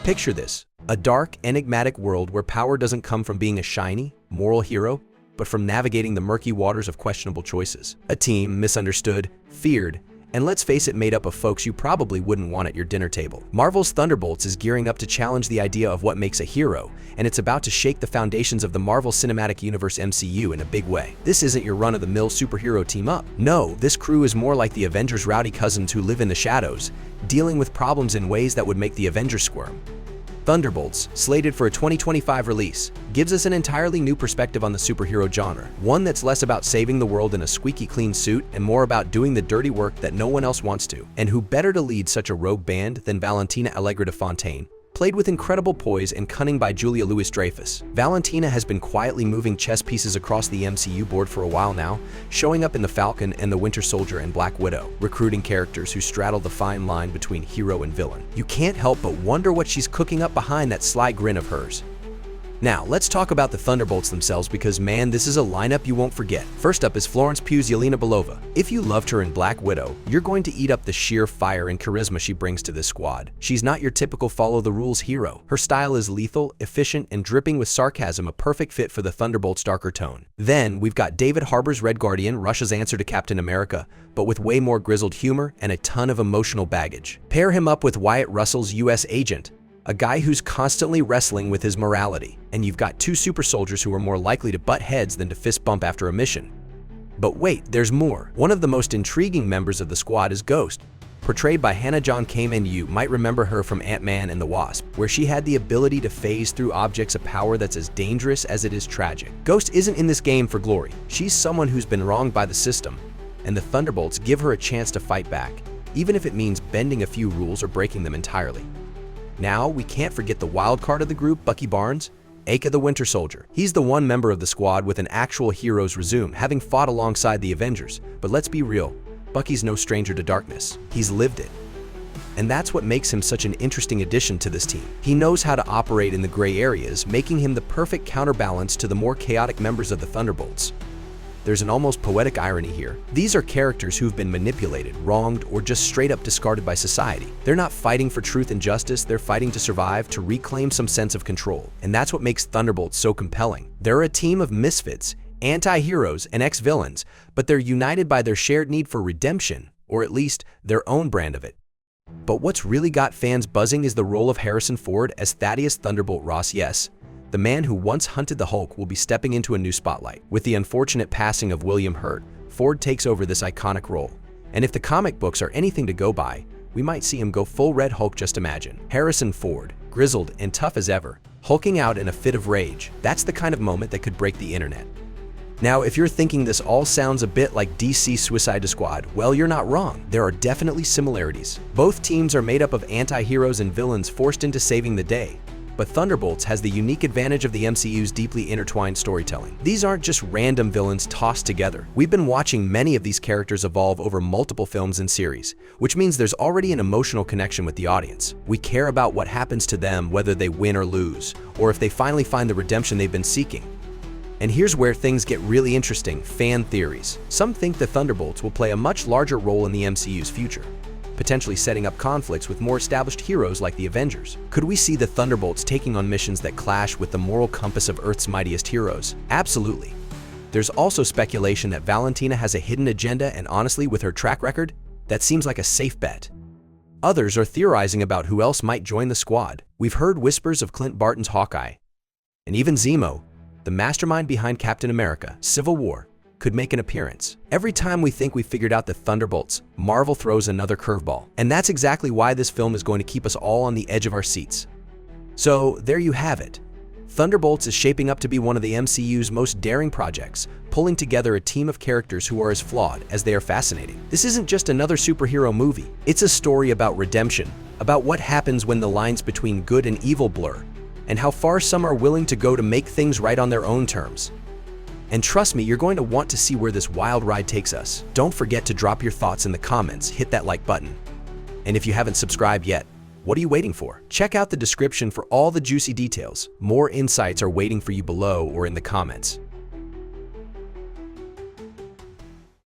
Picture this, a dark, enigmatic world where power doesn't come from being a shiny, moral hero, but from navigating the murky waters of questionable choices. A team misunderstood, feared, and let's face it, made up of folks you probably wouldn't want at your dinner table. Marvel's Thunderbolts is gearing up to challenge the idea of what makes a hero, and it's about to shake the foundations of the Marvel Cinematic Universe MCU in a big way. This isn't your run-of-the-mill superhero team-up. No, this crew is more like the Avengers' rowdy cousins who live in the shadows, dealing with problems in ways that would make the Avengers squirm. Thunderbolts, slated for a 2025 release, gives us an entirely new perspective on the superhero genre, one that's less about saving the world in a squeaky clean suit and more about doing the dirty work that no one else wants to. And who better to lead such a rogue band than Valentina Allegra de Fontaine, played with incredible poise and cunning by Julia Louis-Dreyfus. Valentina has been quietly moving chess pieces across the MCU board for a while now, showing up in The Falcon and the Winter Soldier and Black Widow, recruiting characters who straddle the fine line between hero and villain. You can't help but wonder what she's cooking up behind that sly grin of hers. Now, let's talk about the Thunderbolts themselves because, man, this is a lineup you won't forget. First up is Florence Pugh's Yelena Belova. If you loved her in Black Widow, you're going to eat up the sheer fire and charisma she brings to this squad. She's not your typical follow-the-rules hero. Her style is lethal, efficient, and dripping with sarcasm, a perfect fit for the Thunderbolts' darker tone. Then, we've got David Harbour's Red Guardian, Russia's answer to Captain America, but with way more grizzled humor and a ton of emotional baggage. Pair him up with Wyatt Russell's U.S. Agent, a guy who's constantly wrestling with his morality, and you've got two super soldiers who are more likely to butt heads than to fist bump after a mission. But wait, there's more. One of the most intriguing members of the squad is Ghost, portrayed by Hannah John Kamen. You might remember her from Ant-Man and the Wasp, where she had the ability to phase through objects, a power that's as dangerous as it is tragic. Ghost isn't in this game for glory. She's someone who's been wronged by the system, and the Thunderbolts give her a chance to fight back, even if it means bending a few rules or breaking them entirely. Now, we can't forget the wild card of the group, Bucky Barnes, aka the Winter Soldier. He's the one member of the squad with an actual hero's resume, having fought alongside the Avengers. But let's be real, Bucky's no stranger to darkness. He's lived it. And that's what makes him such an interesting addition to this team. He knows how to operate in the gray areas, making him the perfect counterbalance to the more chaotic members of the Thunderbolts. There's an almost poetic irony here. These are characters who've been manipulated, wronged, or just straight up discarded by society. They're not fighting for truth and justice, they're fighting to survive, to reclaim some sense of control. And that's what makes Thunderbolts so compelling. They're a team of misfits, anti-heroes, and ex-villains, but they're united by their shared need for redemption, or at least their own brand of it. But what's really got fans buzzing is the role of Harrison Ford as Thaddeus Thunderbolt Ross. Yes, the man who once hunted the Hulk will be stepping into a new spotlight. With the unfortunate passing of William Hurt, Ford takes over this iconic role. And if the comic books are anything to go by, we might see him go full Red Hulk. Just imagine. Harrison Ford, grizzled and tough as ever, hulking out in a fit of rage. That's the kind of moment that could break the internet. Now, if you're thinking this all sounds a bit like DC Suicide Squad, well, you're not wrong. There are definitely similarities. Both teams are made up of anti-heroes and villains forced into saving the day. But Thunderbolts has the unique advantage of the MCU's deeply intertwined storytelling. These aren't just random villains tossed together. We've been watching many of these characters evolve over multiple films and series, which means there's already an emotional connection with the audience. We care about what happens to them, whether they win or lose, or if they finally find the redemption they've been seeking. And here's where things get really interesting: fan theories. Some think the Thunderbolts will play a much larger role in the MCU's future, potentially setting up conflicts with more established heroes like the Avengers. Could we see the Thunderbolts taking on missions that clash with the moral compass of Earth's mightiest heroes? Absolutely. There's also speculation that Valentina has a hidden agenda, and honestly, with her track record, that seems like a safe bet. Others are theorizing about who else might join the squad. We've heard whispers of Clint Barton's Hawkeye, and even Zemo, the mastermind behind Captain America: Civil War, could make an appearance. Every time we think we figured out the Thunderbolts, Marvel throws another curveball. And that's exactly why this film is going to keep us all on the edge of our seats. So there you have it. Thunderbolts is shaping up to be one of the MCU's most daring projects, pulling together a team of characters who are as flawed as they are fascinating. This isn't just another superhero movie. It's a story about redemption, about what happens when the lines between good and evil blur, and how far some are willing to go to make things right on their own terms. And trust me, you're going to want to see where this wild ride takes us. Don't forget to drop your thoughts in the comments, hit that like button. And if you haven't subscribed yet, what are you waiting for? Check out the description for all the juicy details. More insights are waiting for you below or in the comments.